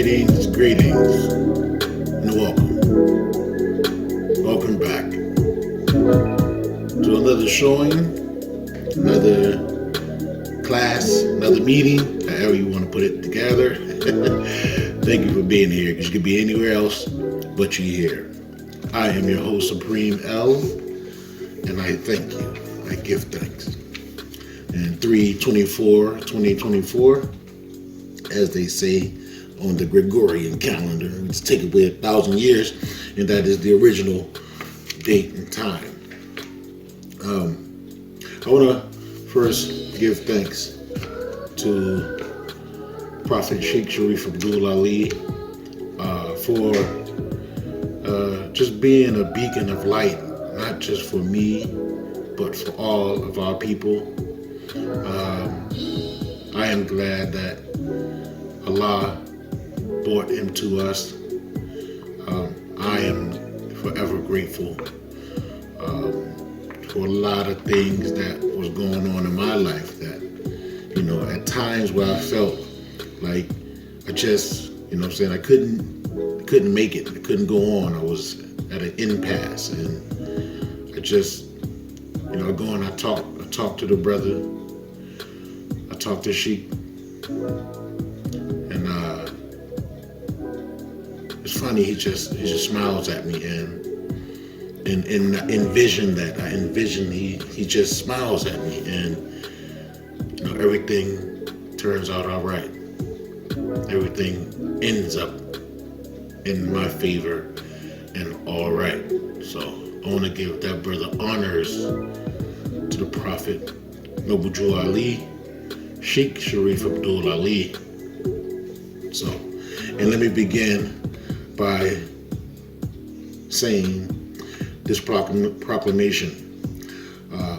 Greetings, and welcome. Welcome back to another showing, another class, another meeting, however you want to put it together. Thank you for being here, because you could be anywhere else but you're here. I am your host, Supreme L, and I thank you. I give thanks. And 3/24/2024, as they say on the Gregorian calendar, let's take away 1,000 years, and that is the original date and time. I want to first give thanks to Prophet Sheik Sharif Abdul for just being a beacon of light, not just for me, but for all of our people. I am glad that Allah brought him to us. I am forever grateful for a lot of things that was going on in my life that, at times where I felt like I just, I couldn't make it. I couldn't go on. I was at an impasse, and I just, I go and I talk to the brother. I talk to Sheik, and it's funny. He just smiles at me, and envision that. I envision he just smiles at me, and everything turns out all right. Everything ends up in my favor and all right. So I want to give that brother honors to the Prophet Noble Ali, Sheik Sharif Abdul Ali. So, and let me begin by saying this proclamation.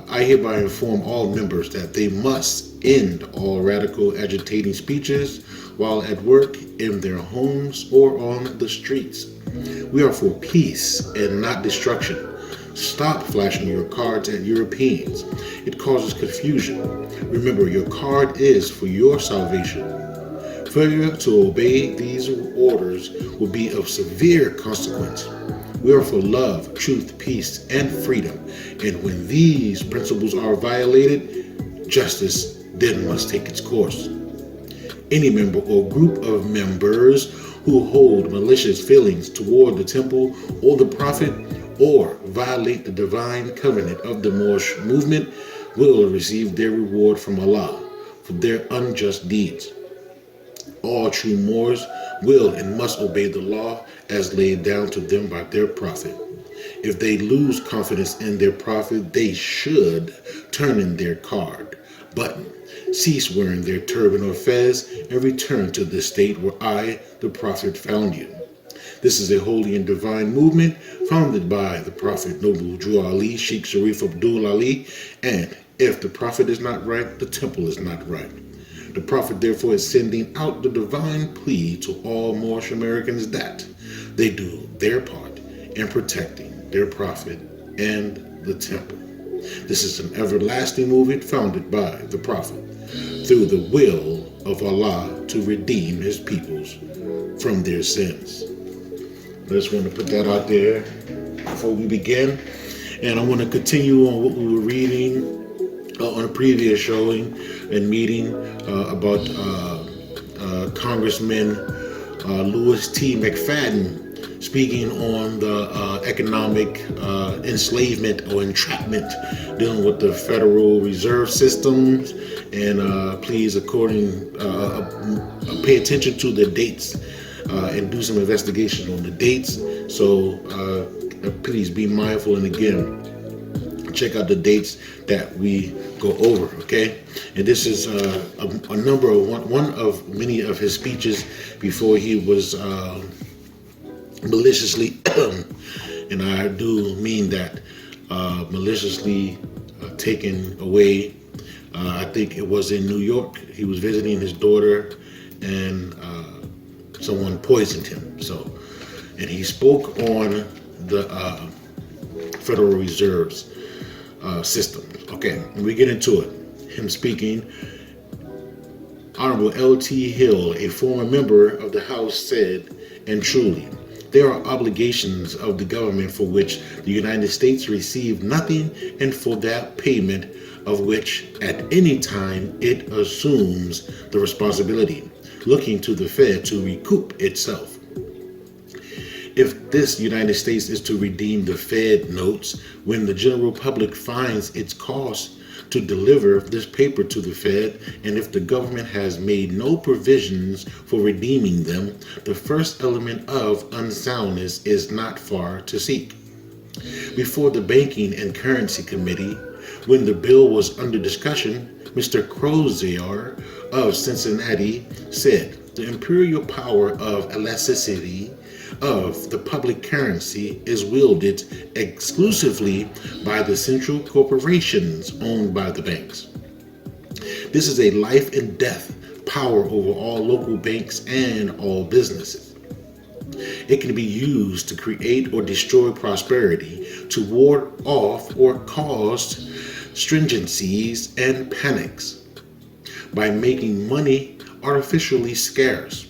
I hereby inform all members that they must end all radical agitating speeches while at work, in their homes, or on the streets. We are for peace and not destruction. Stop flashing your cards at Europeans. It causes confusion. Remember, your card is for your salvation. Failure to obey these orders will be of severe consequence. We are for love, truth, peace, and freedom. And when these principles are violated, justice then must take its course. Any member or group of members who hold malicious feelings toward the temple or the prophet, or violate the divine covenant of the Moorish movement, will receive their reward from Allah for their unjust deeds. All true Moors will and must obey the law as laid down to them by their prophet. If they lose confidence in their prophet, they should turn in their card button, cease wearing their turban or fez, and return to the state where I, the prophet, found you. This is a holy and divine movement founded by the Prophet Noble Ali, Sheik Sharif Abdul Ali, and if the prophet is not right, the temple is not right. The prophet therefore is sending out the divine plea to all Moorish Americans that they do their part in protecting their prophet and the temple. This is an everlasting movement founded by the prophet through the will of Allah to redeem his peoples from their sins. I just want to put that out there before we begin. And I want to continue on what we were reading on a previous showing and meeting about Congressman Louis McFadden speaking on the economic enslavement or entrapment dealing with the Federal Reserve systems. And please, pay attention to the dates and do some investigation on the dates. So please be mindful, and again, check out the dates that we go over, okay? And this is a number of one of many of his speeches before he was maliciously, and I do mean that, maliciously taken away. I think it was in New York. He was visiting his daughter, and someone poisoned him. So, and he spoke on the Federal Reserve's system. Okay, and we get into it. Him speaking, Honorable L.T. Hill, a former member of the House, said, and truly, there are obligations of the government for which the United States receive nothing, and for that payment of which at any time it assumes the responsibility, looking to the Fed to recoup itself. If this United States is to redeem the Fed notes when the general public finds its cost to deliver this paper to the Fed, and if the government has made no provisions for redeeming them, the first element of unsoundness is not far to seek. Before the Banking and Currency Committee, when the bill was under discussion, Mr. Crozier of Cincinnati said, the imperial power of elasticity of the public currency is wielded exclusively by the central corporations owned by the banks. This is a life and death power over all local banks and all businesses. It can be used to create or destroy prosperity, to ward off or cause stringencies and panics. By making money artificially scarce,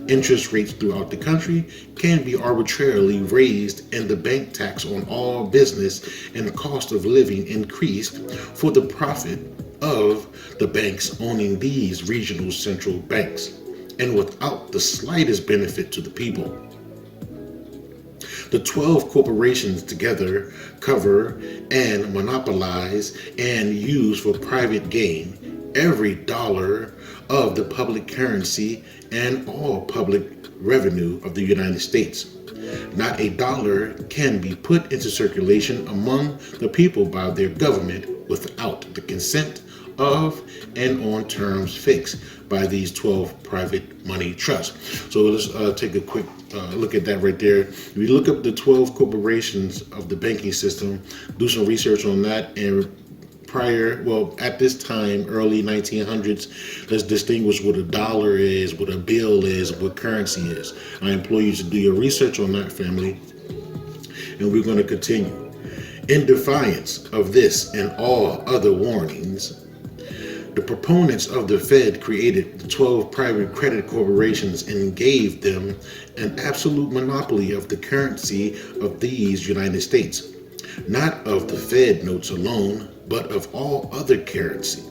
interest rates throughout the country can be arbitrarily raised and the bank tax on all business and cost of living increased for the profit of the banks owning these regional central banks, and without the slightest benefit to the people. The 12 corporations together cover and monopolize and use for private gain every dollar of the public currency and all public revenue of the United States. Not a dollar can be put into circulation among the people by their government without the consent of and on terms fixed by these 12 private money trusts. So let's take a quick look at that right there. If you look up the 12 corporations of the banking system, do some research on that, and at this time, early 1900s, let's distinguish what a dollar is, what a bill is, what currency is. I implore you to do your research on that, family, and we're going to continue. In defiance of this and all other warnings, the proponents of the Fed created the 12 private credit corporations and gave them an absolute monopoly of the currency of these United States, not of the Fed notes alone, but of all other currency.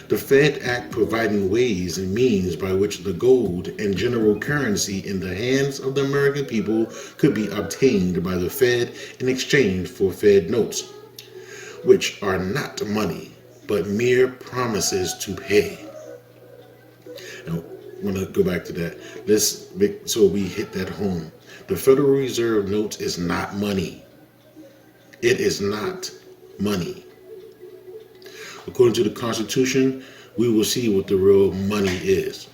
The Fed Act providing ways and means by which the gold and general currency in the hands of the American people could be obtained by the Fed in exchange for Fed notes, which are not money, but mere promises to pay. Now, I want to go back to that. So we hit that home. The Federal Reserve notes is not money. It is not money. According to the Constitution, we will see what the real money is.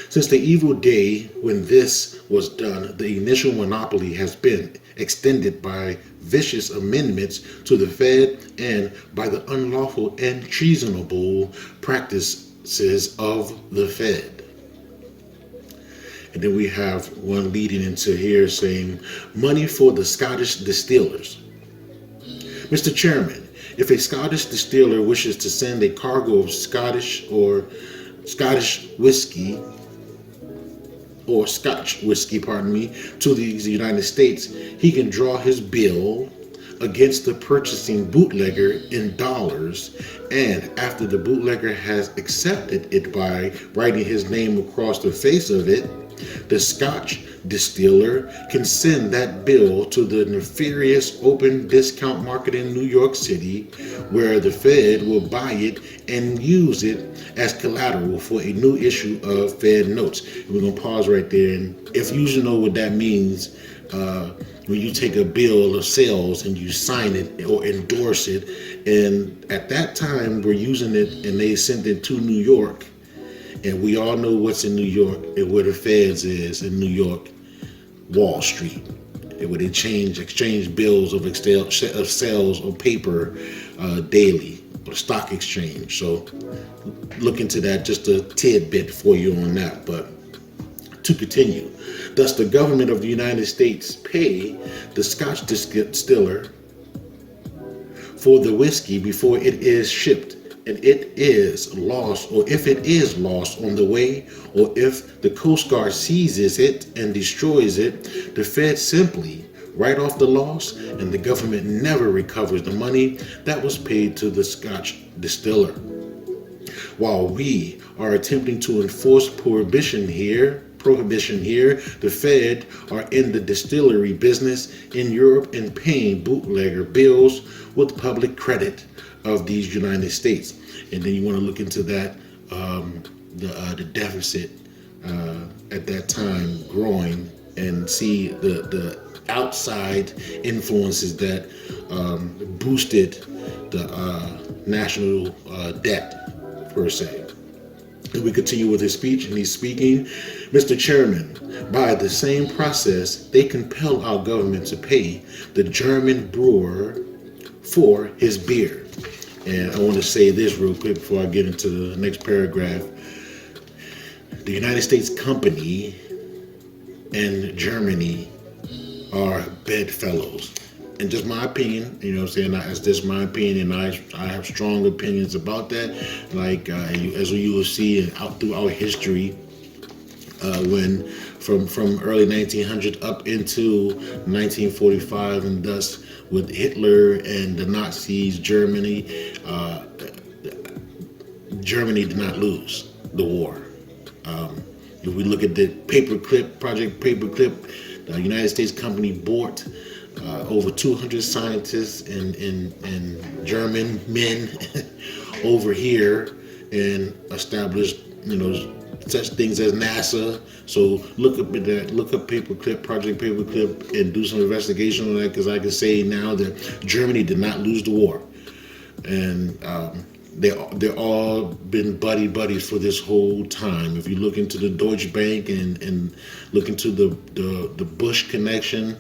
Since the evil day when this was done, the initial monopoly has been extended by vicious amendments to the Fed and by the unlawful and treasonable practices of the Fed. And then we have one leading into here saying, money for the Scottish distillers. Mr. Chairman, if a Scottish distiller wishes to send a cargo of Scotch whiskey, to the United States, he can draw his bill against the purchasing bootlegger in dollars, and after the bootlegger has accepted it by writing his name across the face of it, the Scotch distiller can send that bill to the nefarious open discount market in New York City, where the Fed will buy it and use it as collateral for a new issue of Fed notes. And we're going to pause right there. And if you know what that means, when you take a bill of sales and you sign it or endorse it, and at that time we're using it and they sent it to New York, and we all know what's in New York and where the Feds is in New York, Wall Street, and where they exchange bills of sales on paper daily, or the stock exchange. So look into that, just a tidbit for you on that. But to continue, thus the government of the United States pay the Scotch distiller for the whiskey before it is shipped and it is lost, or if it is lost on the way, or if the Coast Guard seizes it and destroys it, the Fed simply write off the loss, and the government never recovers the money that was paid to the Scotch distiller. While we are attempting to enforce prohibition here, the Fed are in the distillery business in Europe and paying bootlegger bills with public credit of these United States. And then you want to look into that, the deficit at that time growing, and see the outside influences that boosted the national debt, per se. And we continue with his speech, and he's speaking, Mr. Chairman, by the same process, they compel our government to pay the German brewer for his beer. And I want to say this real quick before I get into the next paragraph. The United States company and Germany are bedfellows. And just my opinion, you know what I'm saying? That's just my opinion, and I have strong opinions about that. Like, as you will see out throughout history, when from early 1900 up into 1945, and thus with Hitler and the Nazis, Germany did not lose the war. If we look at the Project Paperclip, the United States company bought over 200 scientists and German men over here, and established, such things as NASA. So look up Project Paperclip, and do some investigation on that, because I can say now that Germany did not lose the war, and they're all been buddies for this whole time. If you look into the Deutsche Bank and look into the Bush connection,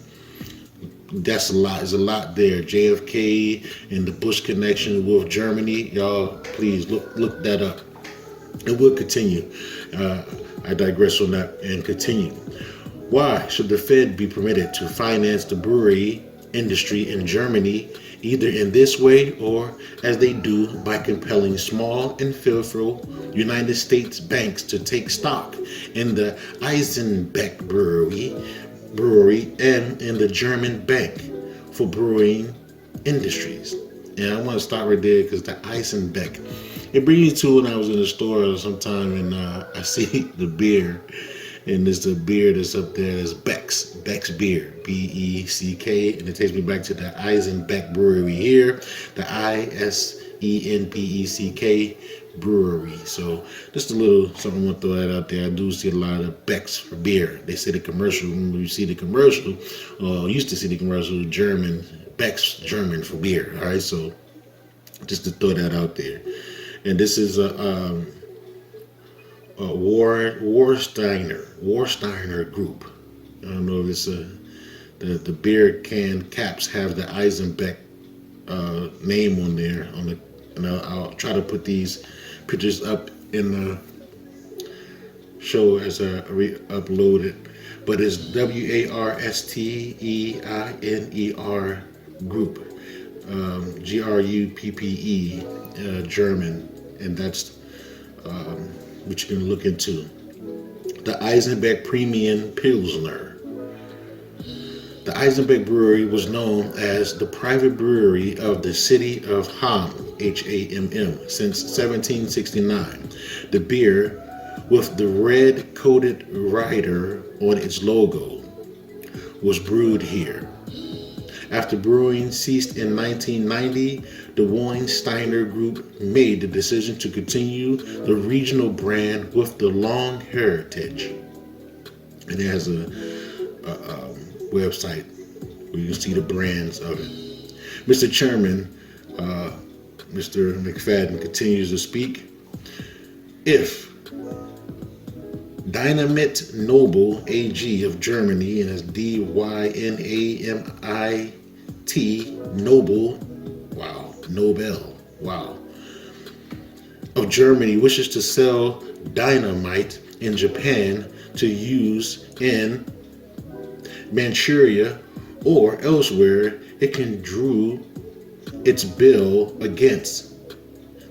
that's a lot. There's a lot there. JFK and the Bush connection with Germany. Y'all, please look that up. And we'll continue. I digress on that and continue. Why should the Fed be permitted to finance the brewery industry in Germany, either in this way or as they do by compelling small and fearful United States banks to take stock in the Eisenbeck brewery and in the German Bank for Brewing Industries? And I want to stop right there, because the Eisenbeck, it brings me to when I was in the store sometime, and I see the beer, and there's the beer that's up there, there's Beck's beer, B-E-C-K, and it takes me back to the Eisenbeck brewery here, the I-S-E-N-B-E-C-K brewery. So just a little something, I want to throw that out there. I do see a lot of Beck's for beer. They say the commercial, when you see the commercial, used to see the commercial, Beck's German for beer. All right, so just to throw that out there. And this is a Warsteiner group. I don't know if it's the beer can caps have the Eisenbeck name on there, and I'll try to put these pictures up in the show as I upload it. But it's Warsteiner group, Gruppe, German, and that's what you can look into. The Eisenbeck Premium Pilsner. The Eisenbeck Brewery was known as the private brewery of the city of Hamm, H-A-M-M, since 1769. The beer, with the red coated rider on its logo, was brewed here. After brewing ceased in 1990, the Warsteiner Group made the decision to continue the regional brand with the long heritage. And it has a website where you can see the brands of it. Mr. Chairman, Mr. McFadden continues to speak. If Dynamit Nobel AG of Germany, and it's D-Y-N-A-M-I-T, Nobel of Germany, wishes to sell dynamite in Japan to use in Manchuria or elsewhere, it can draw its bill against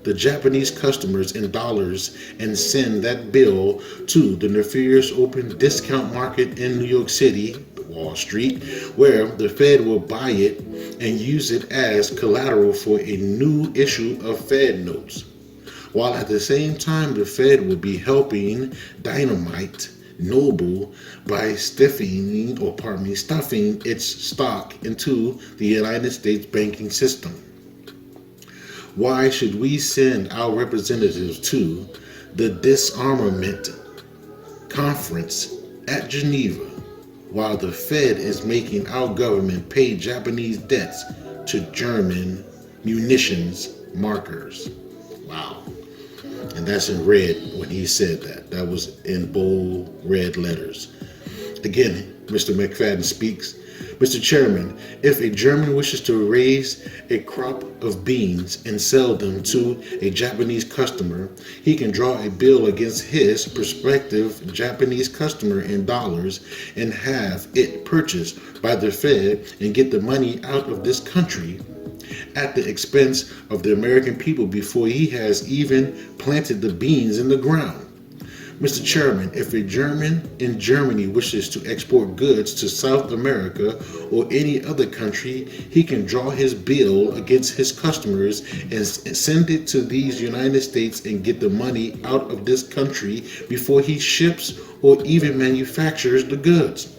the Japanese customers in dollars and send that bill to the nefarious open discount market in New York City, Wall Street, where the Fed will buy it and use it as collateral for a new issue of Fed notes. While at the same time the Fed will be helping dynamite Noble by stuffing its stock into the United States banking system. Why should we send our representatives to the disarmament conference at Geneva while the Fed is making our government pay Japanese debts to German munitions markers? Wow. And that's in red when he said that. That was in bold red letters. Again, Mr. McFadden speaks. Mr. Chairman, if a German wishes to raise a crop of beans and sell them to a Japanese customer, he can draw a bill against his prospective Japanese customer in dollars and have it purchased by the Fed and get the money out of this country at the expense of the American people before he has even planted the beans in the ground. Mr. Chairman, if a German in Germany wishes to export goods to South America or any other country, he can draw his bill against his customers and send it to these United States and get the money out of this country before he ships or even manufactures the goods.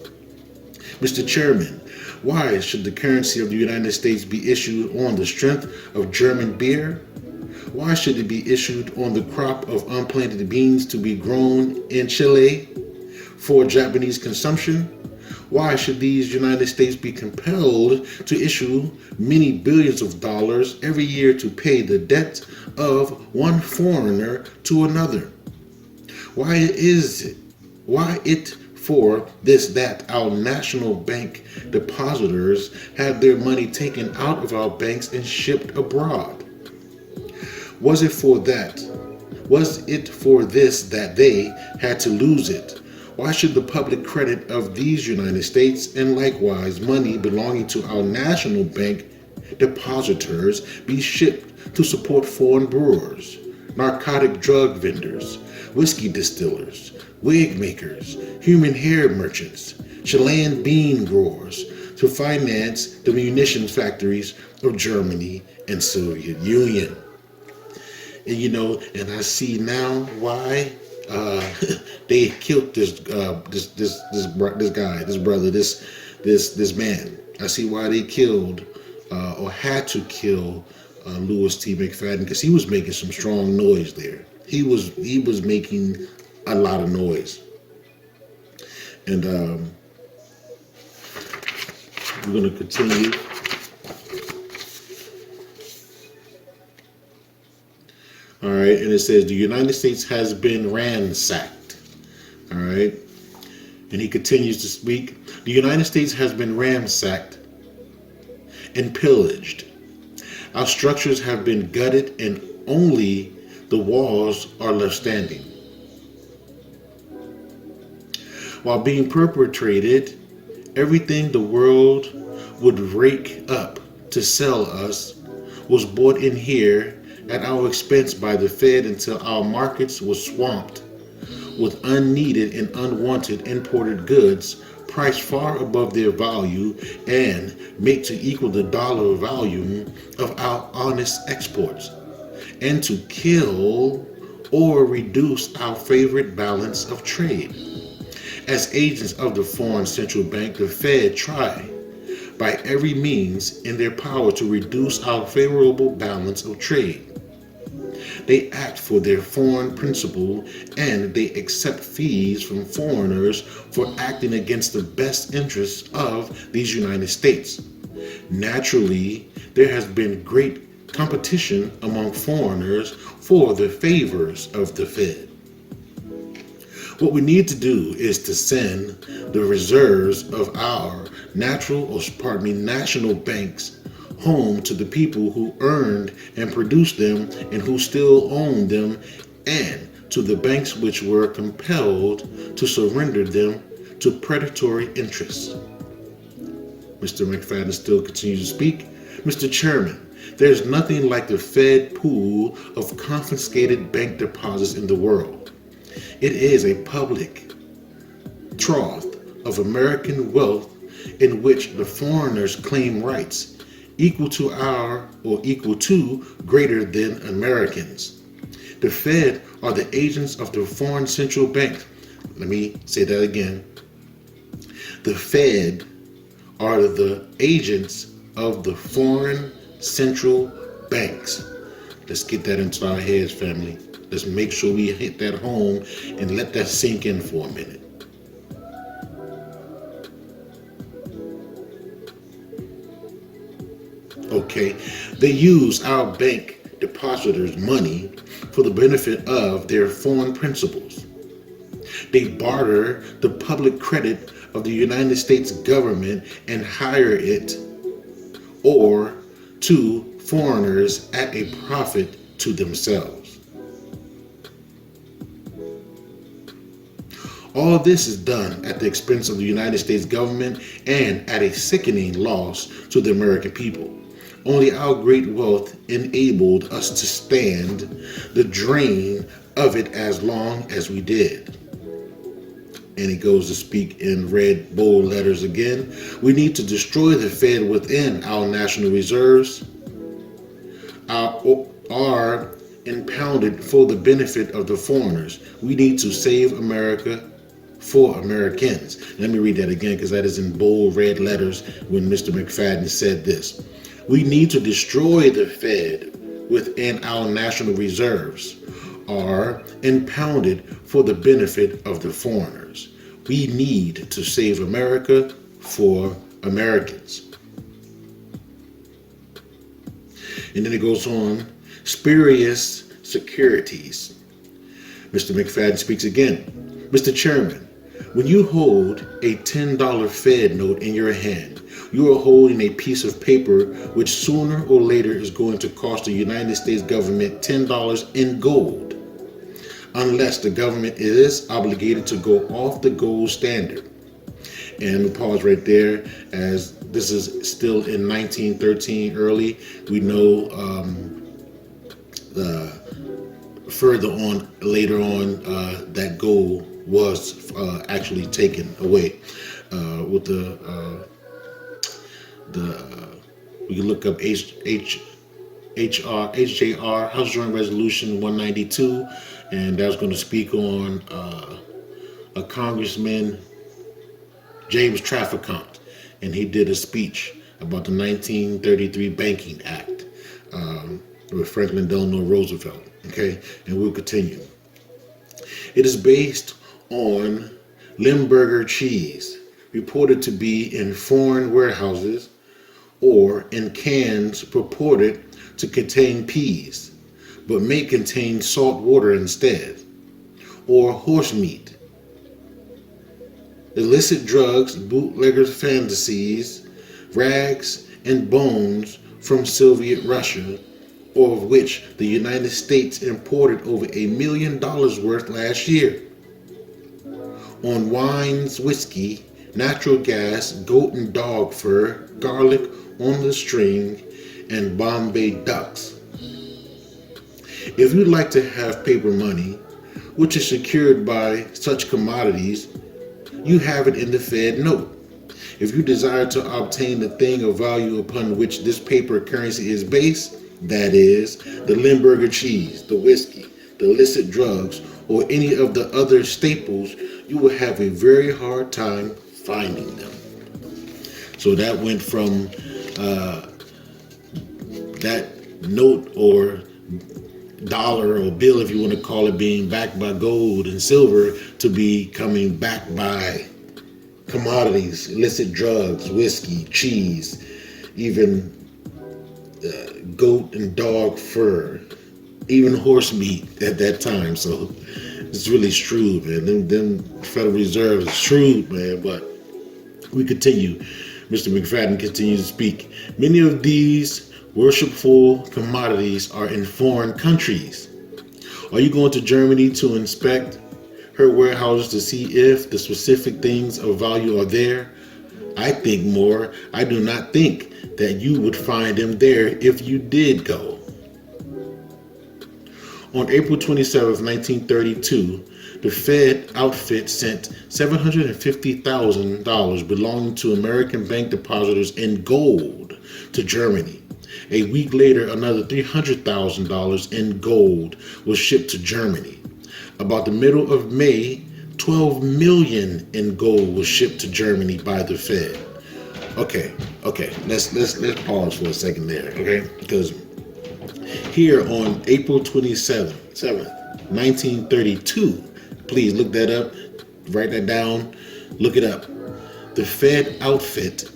Mr. Chairman, why should the currency of the United States be issued on the strength of German beer? Why should it be issued on the crop of unplanted beans to be grown in Chile for Japanese consumption? Why should these United States be compelled to issue many billions of dollars every year to pay the debt of one foreigner to another? Why it for this that our national bank depositors have their money taken out of our banks and shipped abroad? Was it for this that they had to lose it? Why should the public credit of these United States and likewise money belonging to our national bank depositors be shipped to support foreign brewers, narcotic drug vendors, whiskey distillers, wig makers, human hair merchants, Chilean bean growers to finance the munitions factories of Germany and Soviet Union? And and I see now why they killed this man. I see why they killed or had to kill Louis T. McFadden, because he was making some strong noise there. He was making a lot of noise, and we're going to continue. All right, and it says the United States has been ransacked. All right, and he continues to speak. The United States has been ransacked and pillaged. Our structures have been gutted and only the walls are left standing. While being perpetrated, everything the world would rake up to sell us was bought in here at our expense by the Fed until our markets were swamped with unneeded and unwanted imported goods priced far above their value and made to equal the dollar value of our honest exports, and to kill or reduce our favorite balance of trade. As agents of the foreign central bank, the Fed try by every means in their power to reduce our favorable balance of trade. They act for their foreign principle and they accept fees from foreigners for acting against the best interests of these United States. Naturally, there has been great competition among foreigners for the favors of the Fed. What we need to do is to send the reserves of our national banks home to the people who earned and produced them and who still own them, and to the banks which were compelled to surrender them to predatory interests. Mr. McFadden still continues to speak. Mr. Chairman, There's nothing like the Fed pool of confiscated bank deposits in the world. It is a public trough of American wealth in which the foreigners claim rights equal to our or equal to greater than Americans. The Fed are the agents of the foreign central bank. Let me say that again. The Fed are the agents of the foreign central banks. Let's get that into our heads, family. Let's make sure we hit that home and let that sink in for a minute. Okay, they use our bank depositors' money for the benefit of their foreign principals. They barter the public credit of the United States government and hire it or to foreigners at a profit to themselves. All this is done at the expense of the United States government and at a sickening loss to the American people. Only our great wealth enabled us to stand the drain of it as long as we did. And he goes to speak in red, bold letters again. We need to destroy the Fed within our national reserves are impounded for the benefit of the foreigners. We need to save America for Americans. Let me read that again because that is in bold red letters when Mr. McFadden said this. We need to destroy the Fed within our national reserves are impounded for the benefit of the foreigners. We need to save America for Americans. And then it goes on, spurious securities. Mr. McFadden speaks again. Mr. Chairman, when you hold a $10 Fed note in your hand, you are holding a piece of paper which sooner or later is going to cost the United States government $10 in gold, unless the government is obligated to go off the gold standard. And we'll pause right there, as this is still in 1913 early. We know further on, later on, that gold was actually taken away with the we can look up HJR, House Joint Resolution 192, and that's going to speak on a Congressman, James Trafficant, and he did a speech about the 1933 Banking Act with Franklin Delano Roosevelt. Okay, and we'll continue. It is based on Limburger cheese, reported to be in foreign warehouses or in cans purported to contain peas, but may contain salt water instead, or horse meat. Illicit drugs, bootleggers' fantasies, rags and bones from Soviet Russia, or of which the United States imported over $1 million worth last year. On wines, whiskey, natural gas, goat and dog fur, garlic on the string, and Bombay ducks. If you'd like to have paper money, which is secured by such commodities, you have it in the Fed note. If you desire to obtain the thing of value upon which this paper currency is based, that is, the Limburger cheese, the whiskey, the illicit drugs, or any of the other staples, you will have a very hard time finding them. So that went from that note or dollar or bill, if you want to call it, being backed by gold and silver to becoming backed by commodities, illicit drugs, whiskey, cheese, even goat and dog fur, even horse meat at that time. So it's really shrewd, man. Them Federal Reserve is shrewd, man. But we continue. Mr. McFadden continues to speak. Many of these worshipful commodities are in foreign countries. Are you going to Germany to inspect her warehouses to see if the specific things of value are there? I think more. I do not think that you would find them there if you did go. On April 27, 1932, the Fed outfit sent $750,000 belonging to American bank depositors in gold to Germany. A week later, another $300,000 in gold was shipped to Germany. About the middle of May, $12 million in gold was shipped to Germany by the Fed. Okay. Let's pause for a second there, okay? Because here on April 27th, 1932, please look that up, write that down, look it up. The Fed outfit,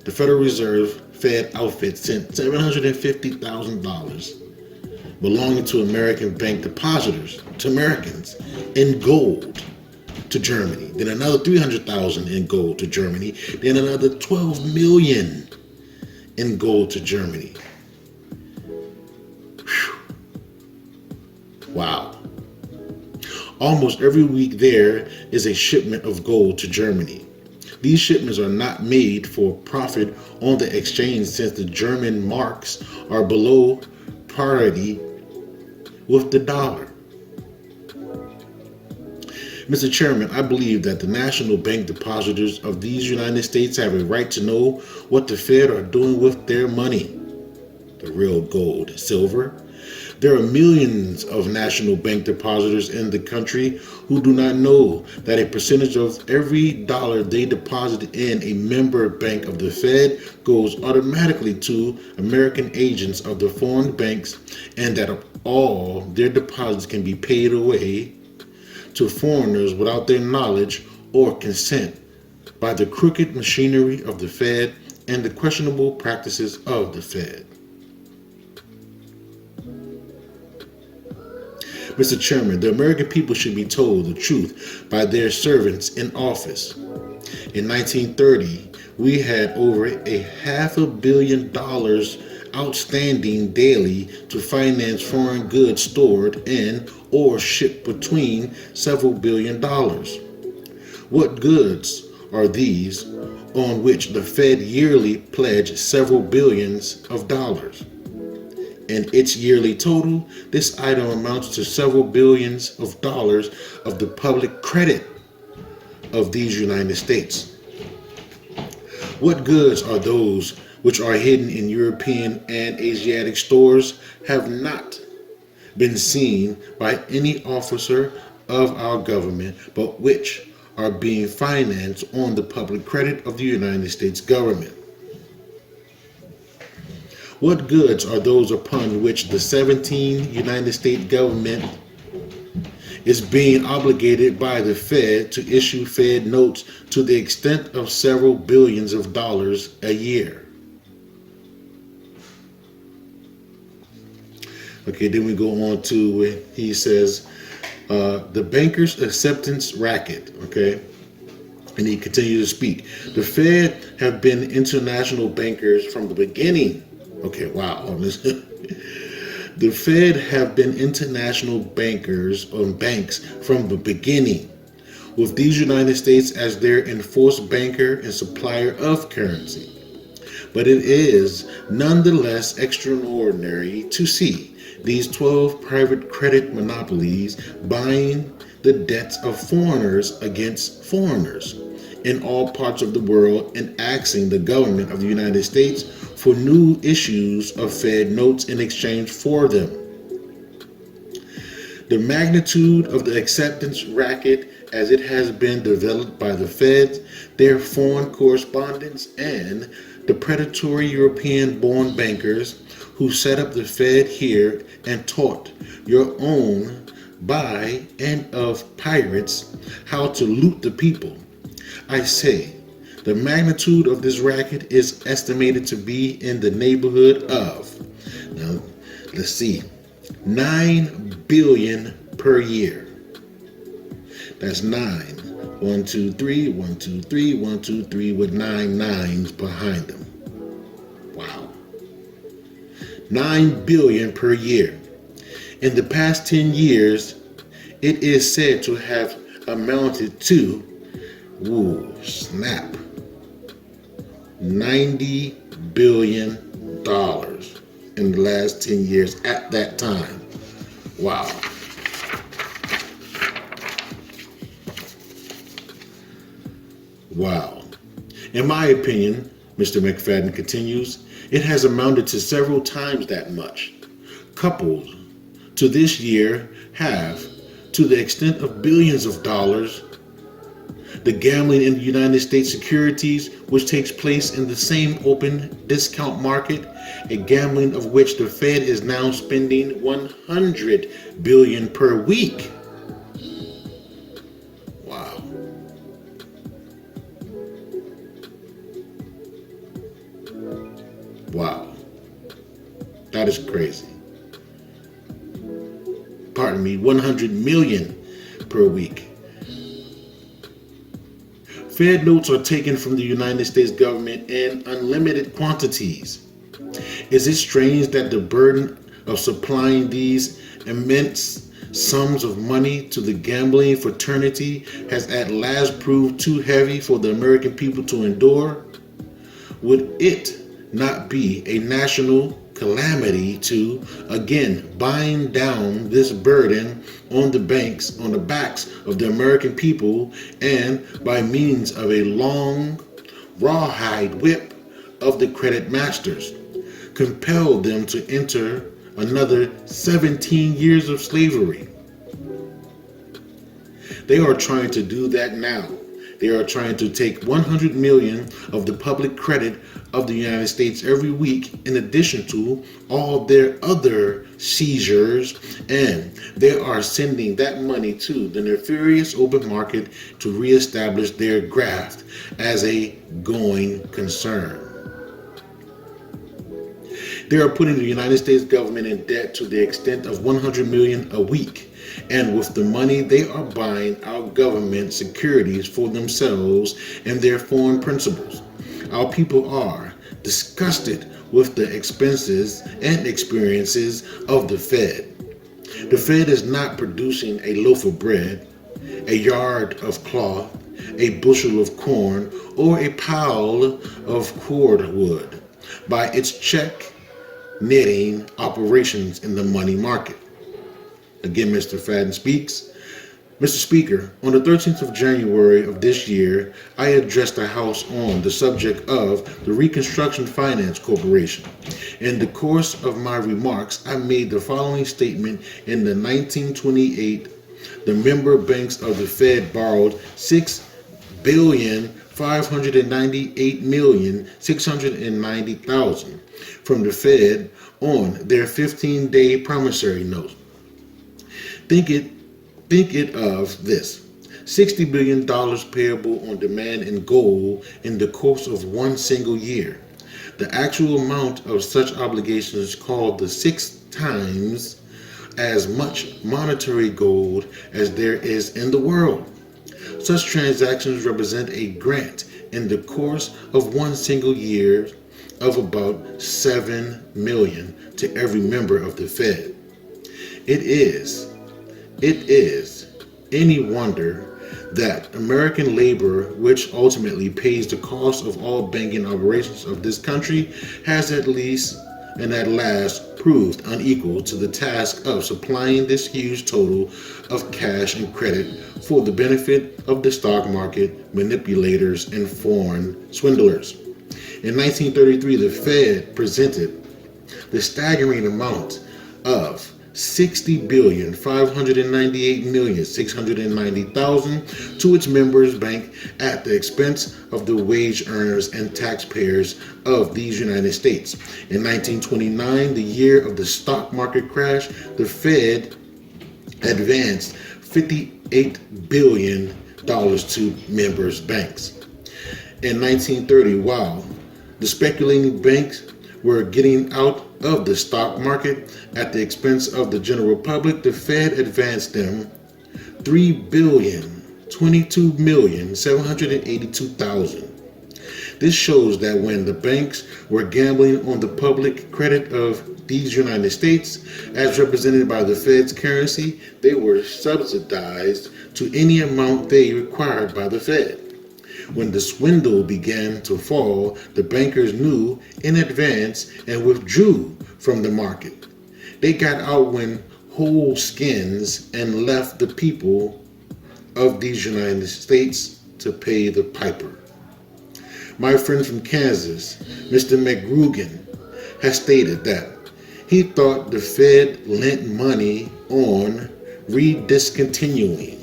the Federal Reserve Fed outfit sent $750,000 belonging to American bank depositors, to Americans, in gold to Germany. Then another $300,000 in gold to Germany. Then another $12 million in gold to Germany. Whew. Wow. Almost every week there is a shipment of gold to Germany. These shipments are not made for profit on the exchange, since the German marks are below parity with the dollar. Mr. Chairman, I believe that the national bank depositors of these United States have a right to know what the Fed are doing with their money, the real gold, silver. There are millions of national bank depositors in the country who do not know that a percentage of every dollar they deposit in a member bank of the Fed goes automatically to American agents of the foreign banks, and that all their deposits can be paid away to foreigners without their knowledge or consent by the crooked machinery of the Fed and the questionable practices of the Fed. Mr. Chairman, the American people should be told the truth by their servants in office. In 1930, we had over $500 million outstanding daily to finance foreign goods stored in or shipped between several $billion. What goods are these on which the Fed yearly pledged several billions of dollars? In its yearly total, this item amounts to several billions of dollars of the public credit of these United States. What goods are those which are hidden in European and Asiatic stores, have not been seen by any officer of our government, but which are being financed on the public credit of the United States government? What goods are those upon which the 17 United States government is being obligated by the Fed to issue Fed notes to the extent of several billions of dollars a year? Okay, then we go on to, he says, the banker's acceptance racket, okay? And he continues to speak. The Fed have been international bankers from the beginning. Okay, wow. The Fed have been international bankers or banks from the beginning, with these United States as their enforced banker and supplier of currency. But it is nonetheless extraordinary to see these 12 private credit monopolies buying the debts of foreigners against foreigners in all parts of the world and asking the government of the United States for new issues of Fed notes in exchange for them. The magnitude of the acceptance racket as it has been developed by the Feds, their foreign correspondents, and the predatory European-born bankers who set up the Fed here and taught your own by and of pirates how to loot the people. I say, the magnitude of this racket is estimated to be in the neighborhood of, now let's see, $9 billion per year. That's 9. 1, 2, 3, 1, 2, 3, 1, 2, 3 with 9 nines behind them. Wow. $9 billion per year. In the past 10 years, it is said to have amounted to, ooh, snap, $90 billion in the last 10 years at that time. Wow. Wow. In my opinion, Mr. McFadden continues, it has amounted to several times that much, coupled to this year have, to the extent of billions of dollars, the gambling in the United States securities, which takes place in the same open discount market, a gambling of which the Fed is now spending $100 billion per week. Wow. Wow. That is crazy. Pardon me, 100 million per week. Fed notes are taken from the United States government in unlimited quantities. Is it strange that the burden of supplying these immense sums of money to the gambling fraternity has at last proved too heavy for the American people to endure? Would it not be a national calamity to again bind down this burden on the backs of the American people, and by means of a long rawhide whip of the credit masters, compel them to enter another 17 years of slavery? They are trying to do that now. They are trying to take 100 million of the public credit of the United States every week, in addition to all their other seizures, and they are sending that money to the nefarious open market to reestablish their graft as a going concern. They are putting the United States government in debt to the extent of 100 million a week. And with the money, they are buying our government securities for themselves and their foreign principals. Our people are disgusted with the expenses and experiences of the Fed. The Fed is not producing a loaf of bread, a yard of cloth, a bushel of corn, or a pile of cordwood by its check knitting operations in the money market. Again, Mr. Fadden speaks. Mr. Speaker, on the 13th of January of this year, I addressed the House on the subject of the Reconstruction Finance Corporation. In the course of my remarks, I made the following statement: in the 1928, the member banks of the Fed borrowed $6,598,690,000 from the Fed on their 15-day promissory note. Think it of this: $60 billion payable on demand in gold in the course of one single year. The actual amount of such obligations is called the 6 times as much monetary gold as there is in the world. Such transactions represent a grant in the course of one single year of about $7 million to every member of the Fed. It is any wonder that American labor, which ultimately pays the cost of all banking operations of this country, has at least and at last proved unequal to the task of supplying this huge total of cash and credit for the benefit of the stock market manipulators and foreign swindlers. In 1933, the Fed presented the staggering amount of $60,598,690,000 to its members' bank at the expense of the wage earners and taxpayers of these United States. In 1929, the year of the stock market crash, the Fed advanced $58 billion to members' banks. In 1930, while the speculating banks were getting out of the stock market at the expense of the general public, the Fed advanced them $3,022,782,000. This shows that when the banks were gambling on the public credit of these United States, as represented by the Fed's currency, they were subsidized to any amount they required by the Fed. When the swindle began to fall, the bankers knew in advance and withdrew from the market. They got out when whole skins and left the people of these United States to pay the piper. My friend from Kansas, Mr. McGrugan, has stated that he thought the Fed lent money on rediscontinuing.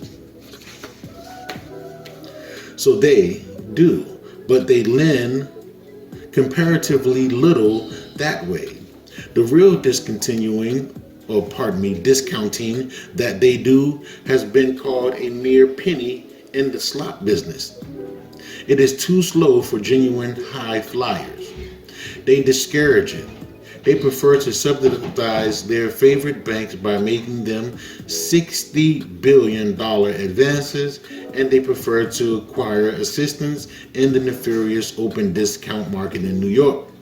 So they do, but they lend comparatively little that way. The real discounting that they do has been called a mere penny in the slot business. It is too slow for genuine high flyers. They discourage it. They prefer to subsidize their favorite banks by making them $60 billion advances, and they prefer to acquire assistance in the nefarious open discount market in New York,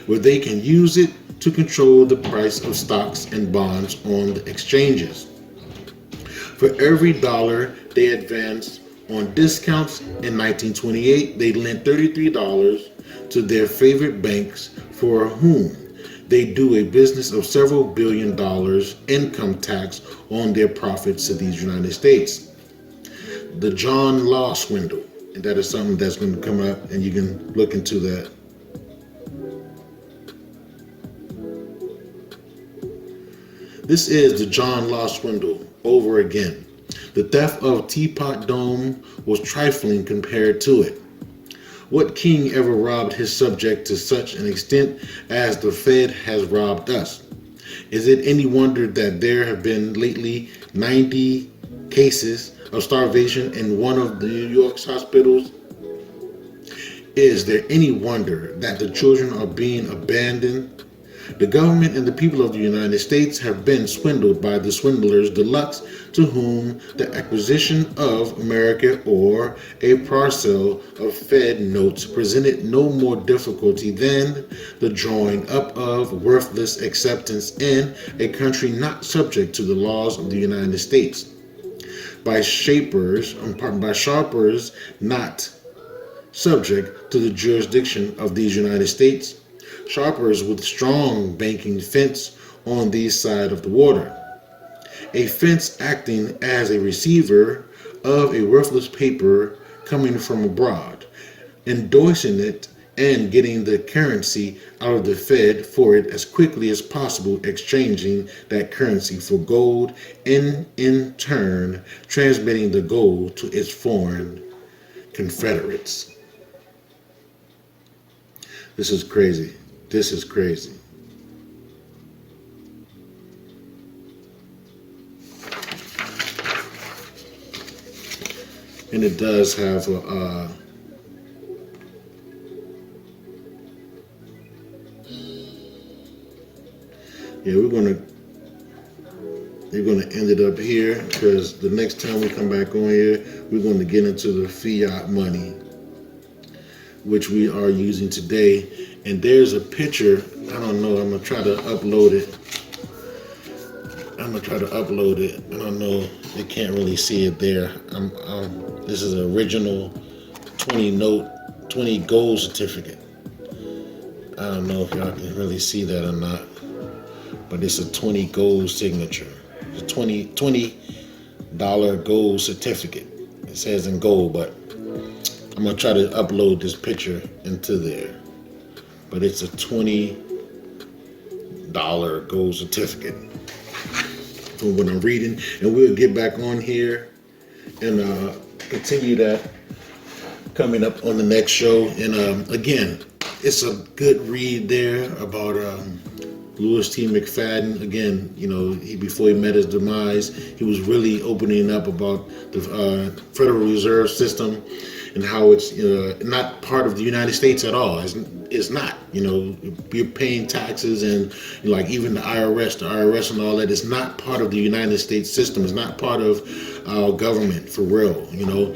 where they can use it to control the price of stocks and bonds on the exchanges. For every dollar they advanced on discounts in 1928, they lent $33 to their favorite banks, for whom they do a business of several $billion income tax on their profits to these United States. The John Law swindle, and that is something that's going to come up, and you can look into that. This is the John Law swindle over again. The theft of Teapot Dome was trifling compared to it. What king ever robbed his subject to such an extent as the Fed has robbed us? Is it any wonder that there have been lately 90 cases of starvation in one of the New York's hospitals? Is there any wonder that the children are being abandoned? The government and the people of the United States have been swindled by the swindlers deluxe, to whom the acquisition of America or a parcel of Fed notes presented no more difficulty than the drawing up of worthless acceptance in a country not subject to the laws of the United States. By sharpers not subject to the jurisdiction of these United States, sharpers with strong banking fence on these side of the water. A fence acting as a receiver of a worthless paper coming from abroad, endorsing it and getting the currency out of the Fed for it as quickly as possible, exchanging that currency for gold, and in turn transmitting the gold to its foreign confederates. This is crazy. This is crazy. And it does have a we're gonna end it up here, because the next time we come back on here, we're going to get into the fiat money, which we are using today. And there's a picture. I don't know. I'm gonna try to upload it. I don't know. They can't really see it there. This is an original 20 gold certificate. I don't know if y'all can really see that or not, but it's a 20 gold signature. It's a $20 gold certificate. It says in gold, but I'm gonna try to upload this picture into there. But it's a $20 gold certificate from what I'm reading. And we'll get back on here and continue that coming up on the next show. And again, it's a good read there about Louis T. McFadden. Again, you know, before he met his demise, he was really opening up about the Federal Reserve System and how it's not part of the United States at all. It's not. You know, you're paying taxes, and like even the IRS and all that is not part of the United States system. It's not part of our government for real. You know,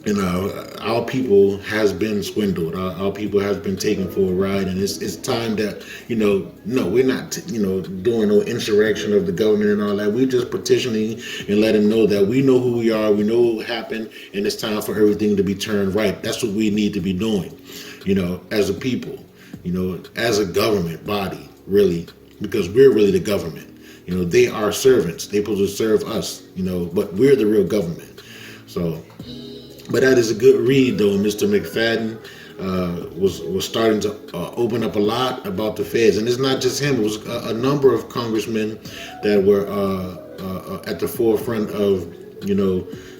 Our people has been swindled. Our people has been taken for a ride, and it's time that no, we're not doing no insurrection of the government and all that. We're just petitioning and letting them know that we know who we are, we know what happened, and it's time for everything to be turned right. That's what we need to be doing, as a people, as a government body, really, because we're really the government. They are servants. They're supposed to serve us, but we're the real government. So. But that is a good read, though. Mr. McFadden was starting to open up a lot about the feds, and it's not just him. It was a number of congressmen that were at the forefront of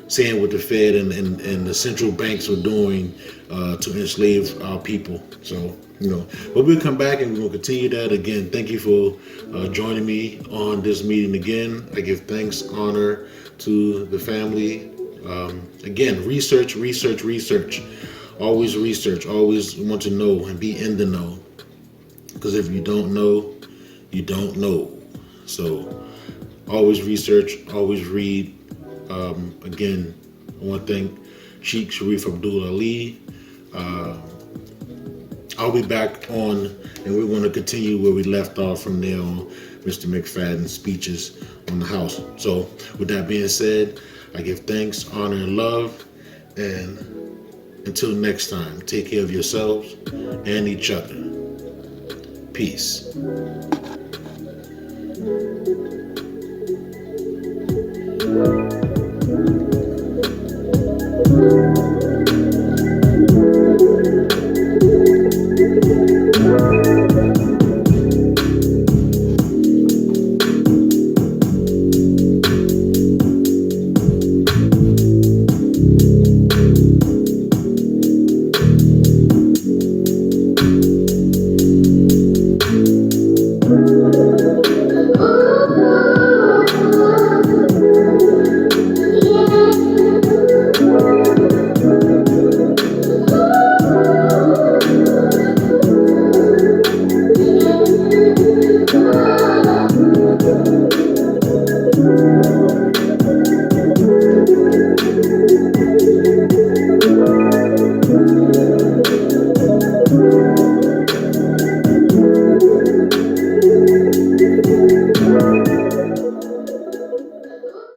saying what the Fed and the central banks were doing to enslave our people. So but we'll come back and we're gonna continue that again. Thank you for joining me on this meeting again. I give thanks, honor to the family. Again, research. Always research. Always want to know and be in the know. Because if you don't know, you don't know. So always research, always read. Again, I want to thank Sheik, Sharif, Abdul Ali. I'll be back on, and we're going to continue where we left off from there on Mr. McFadden's speeches on the House. So with that being said, I give thanks, honor, and love. And until next time, take care of yourselves and each other. Peace.